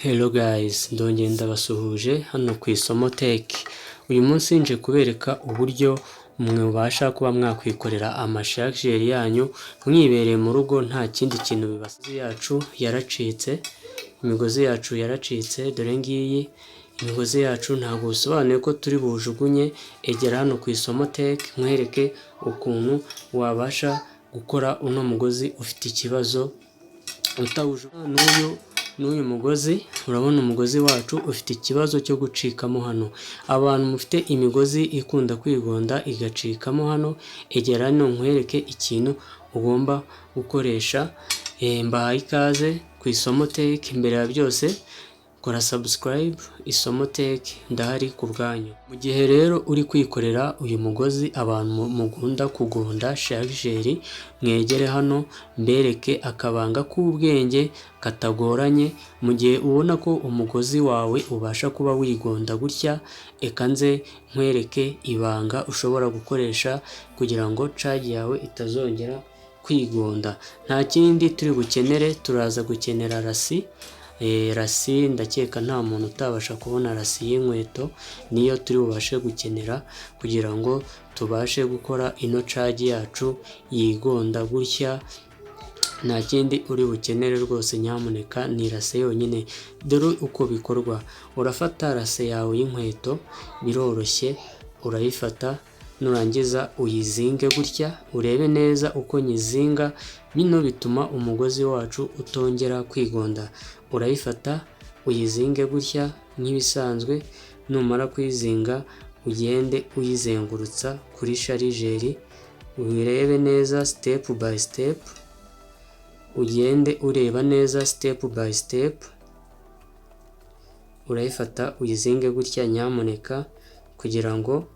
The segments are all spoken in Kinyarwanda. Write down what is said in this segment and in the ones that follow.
Hello guys, ndongeye ndabasuhuje hano ku isomo Tech. Uyu munsi nje kubereka uburyo mubasha kuba mwakwikorera amasharijeri yanyu mwibereye mu rugo nta kindi kintu bibasize. Imigozi yacu yaracitse, dore ngiyi imigozi yacu. Ntabwo bisobanuye ko turi bujugunye. Egera hano ku isomo Tech mwereke ukuntu wabasha gukora uno mugozi ufite ikibazo utawujugunya. N'uyu mugozi urabona umugozi wacu ufite ikibazo cyo gucikamo hano. Abantu mufite imigozi ikunda kwigonda igacikamo hano, egera hano nkwereke ikintu ugomba gukoresha. Mbahaye ikaze ku isomo Tech. Mbere ya byose kora subscribe. Isomo Tech ndahari ku bwanyu. Mu gihe rero uri kwikorera uyu mugozi, abantu mugunda kugonda sharijeri, mwegere hano mbereke akabanga k'ubwenge katagoranye. Mu gihe ubona ko umugozi wawe ubasha kuba wigonda gutya, eka nze nkwereke ibanga ushobora gukoresha kugira ngo caji yawe itazongera kwigonda. Nta kindi turi bukenere, turaza gukenera rasi. Rasi ndakeka nta muntu utabasha kubona rasi y'inkweto, niyo turi bubashe gukenera kugira ngo tubashe gukora ino caji yacu yigonda gutya. Nta kindi uri bukenere rwose, nyamuneka ni rase yonyine. Dore uko bikorwa: urafata rase yawe y'inkweto, biroroshye. Urayifata nurangiza uyizinge gutya, urebe neza uko nyizinga. Bino bituma umugozi wacu utongera kwigonda. Urayifata uyizinge gutya nk'ibisanzwe. Numara kuyizinga ugende uyizengurutsa kuri sharijeri, urebe neza step by step. Ugende ureba neza step by step. Urayifata uyizinge gutya nyamuneka, kugira ngo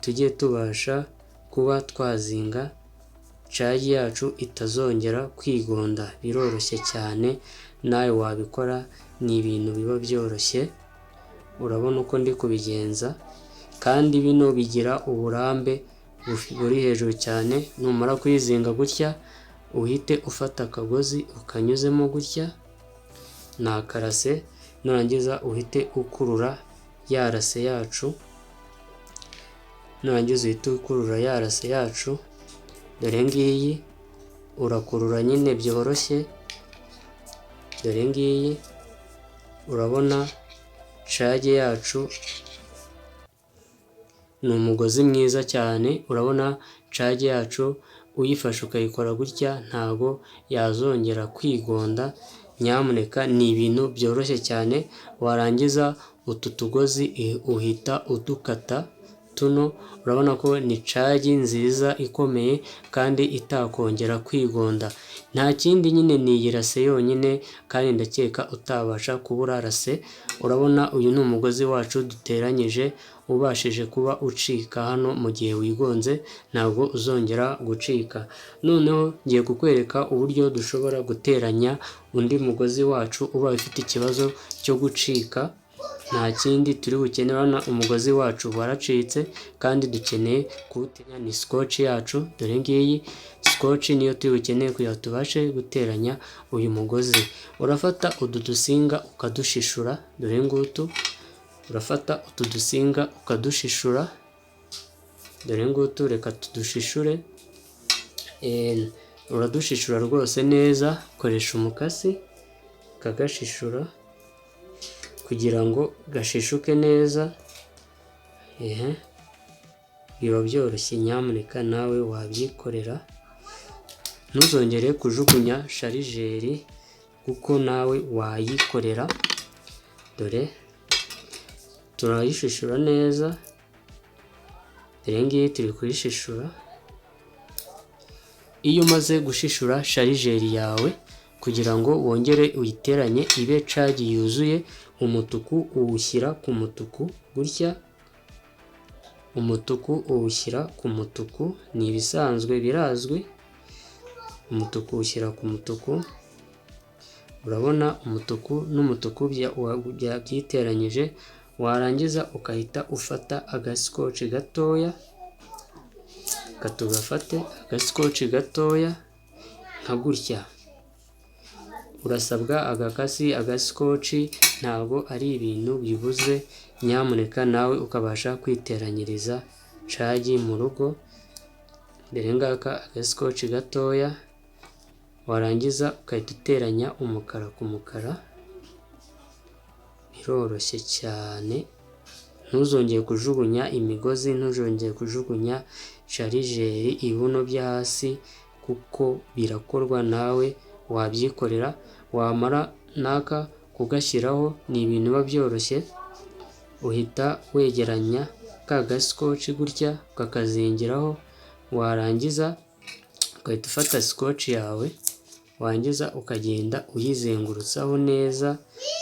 tujye tubasha kuba twazinga caji yacu itazongera kwigonda. Biroroshye cyane, nawe wabikora, ni ibintu biba byoroshye. Urabona uko ndi kubigenza, kandi bino bigira uburambe buri hejuru cyane. Numara kuyizinga gutya, uhite ufata akagozi ukanyuzemo gutya, ni akarase. Nurangiza uhite ukurura ya rase yacu. Dore ngiyi urakurura nyine byoroshye. Dore ngiyi urabona caji yacu ni umugozi mwiza cyane. Urabona caji yacu uyifashe ukayikora gutya ntago yazongera kwigonda. Nyamuneka ni ibintu byoroshye cyane. Warangiza utu tugozi uhita udukata tuno. Urabona ko ni caji nziza ikomeye kandi itakongera kwigonda. Nta kindi nyine, ni iyi rase yonyine, kandi ndakeka utabasha kubura rase. Urabona uyu ni umugozi wacu duteranyije, ubashije kuba ucika hano. Mu gihe wigonze ntabwo uzongera gucika. Noneho ngiye kukwereka uburyo dushobora guteranya undi mugozi wacu uba ufite ikibazo cyo gucika. Nta kindi turi bukenera, umugozi wacu waracitse kandi dukeneye kuwuteranya. Ni scotch yacu, dore ngiyi scotch niyo turi bukeneye kugira ngo tubashe guteranya uyu mugozi. Urafata utu dusinga ukadushishura, dore ngutu. Urafata utu dusinga ukadushishura, dore ngutu. Reka tudushishure. Uradushishura rwose neza, koresha umukasi ukagashishura kugira ngo gashishuke neza. Biba byoroshye, nyamuneka nawe wabyikorera. Ntuzongere kujugunya sharijeri kuko nawe wayikorera. Dore turayishishura neza. Dore ngiyi turi kuyishishura. Iyo umaze gushishura sharijeri yawe, kugira ngo wongere uyiteranye ibe caji yuzuye, umutuku uwushyira ku mutuku gutya. Umutuku uwushyira ku mutuku, ni ibisanzwe birazwi. Umutuku uwushyira ku mutuku. Urabona umutuku n'umutuku byiteranyije. Warangiza ukahita ufata agasikotch gatoya, katugafate agasikotch gatoya nka gutya. urasabwa agakasi, agasikoci, ntabwo ari ibintu bibuze, nyamuneka nawe ukabasha kwiteranyiriza cagi mu rugo. Dore ngaka agasikoci gatoya, warangiza ugahita uteranya umukara ku mukara, biroroshye cyane. Ntuzongeye kujugunya imigozi, ntuzongeye kujugunya sharijeri, ibibuno byo hasi, kuko birakorwa nawe wabyikorera. Wamara naka kugashyiraho, ni ibintu biba byoroshye, uhita wegeranya ka gasikoci gutya ukakazingiraho, warangiza ugahita ufata sikoci yawe, wangiza ukagenda uyizengurutsaho neza,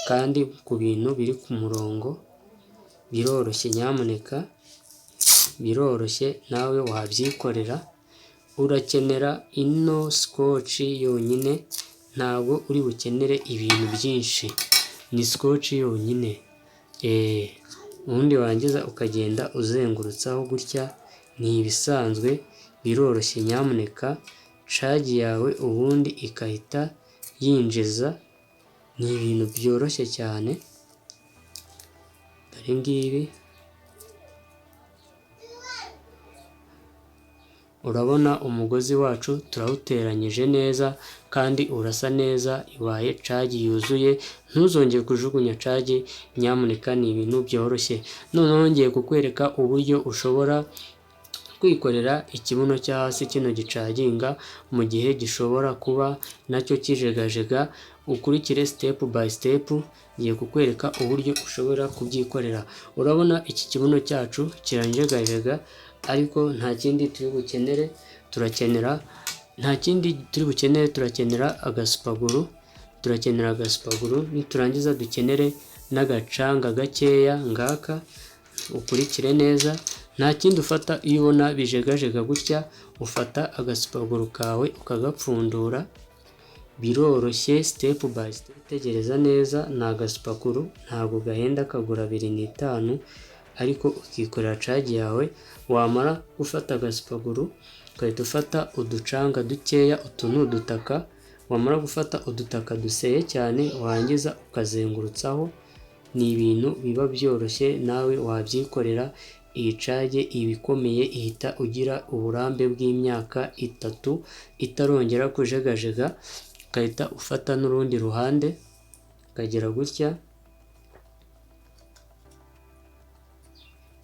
kandi ku bintu biri ku murongo. Biroroshye, nyamuneka biroroshye, nawe wabyikorera. Urakenera ino sikoci yonyine, ntabwo uri bukenere ibintu byinshi, ni sikoci yonyine. Ubundi wangiza ukagenda uzengurutsaho gutya, ni ibisanzwe, biroroshye. Nyamuneka cagi yawe ubundi igahita yinjiza, ni ibintu byoroshye cyane. Dore ngibi urabona umugozi wacu turawuteranyije neza, kandi urasa neza, ibaye cagi yuzuye. Ntuzongere kujugunya cagi, nyamuneka ni ibintu byoroshye. Noneho ngiye kukwereka uburyo ushobora kwikorera ikibuno cyo hasi, kino gicaginga mu gihe gishobora kuba nacyo kijegajega. Ukurikire step by step, ngiye kukwereka uburyo ushobora kubyikorera. Urabona iki kibuno cyacu kiranjegajega, ariko nta kindi turi bukenere, turakenera agasupaguru, niturangiza dukenere n'agacanga gakeya ngaka. Ukurikire neza, nta kindi ufata. Iyo ubona bijegajega gutya, ufata agasupaguru kawe ukagapfundura. Biroroshye, step by step. Tegereza neza, ni agasupaguru, ntabwo gahenda, kagura 250, ariko ukikorera cagi yawe. Wamara gufata agasupaguru, ugahita ufata uducanga dukeya, utu ni udutaka. Wamara gufata udutaka duseye cyane, wangiza ukazengurutsaho. Ni ibintu biba byoroshye, nawe wabyikorera. Iyi cage iba ikomeye, ihita ugira uburambe bw'imyaka 3 itarongera kujegajega. Ugahita ufata n'urundi ruhande, ukagera gutya.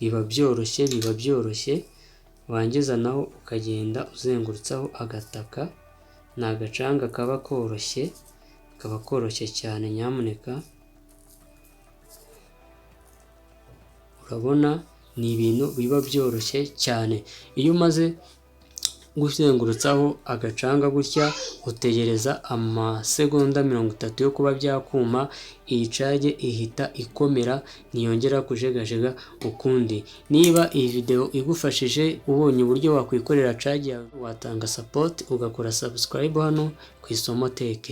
Biba byoroshye, wangiza naho ukagenda uzengurutsaho agataka. Ni agacanga kaba koroshye cyane, nyamuneka. Urabona, ni ibintu biba byoroshye cyane. Iyo umaze guzengurutsaho agacanga gutya, utegereza amasegonda 30 yo kuba byakuma. Iyi cage ihita ikomera, ntiyongera kujegajega ukundi. Niba iyi video igufashije, ubonye uburyo wakwikorera cage yawe, watanga support ugakora subscribe hano ku Isomo Tech.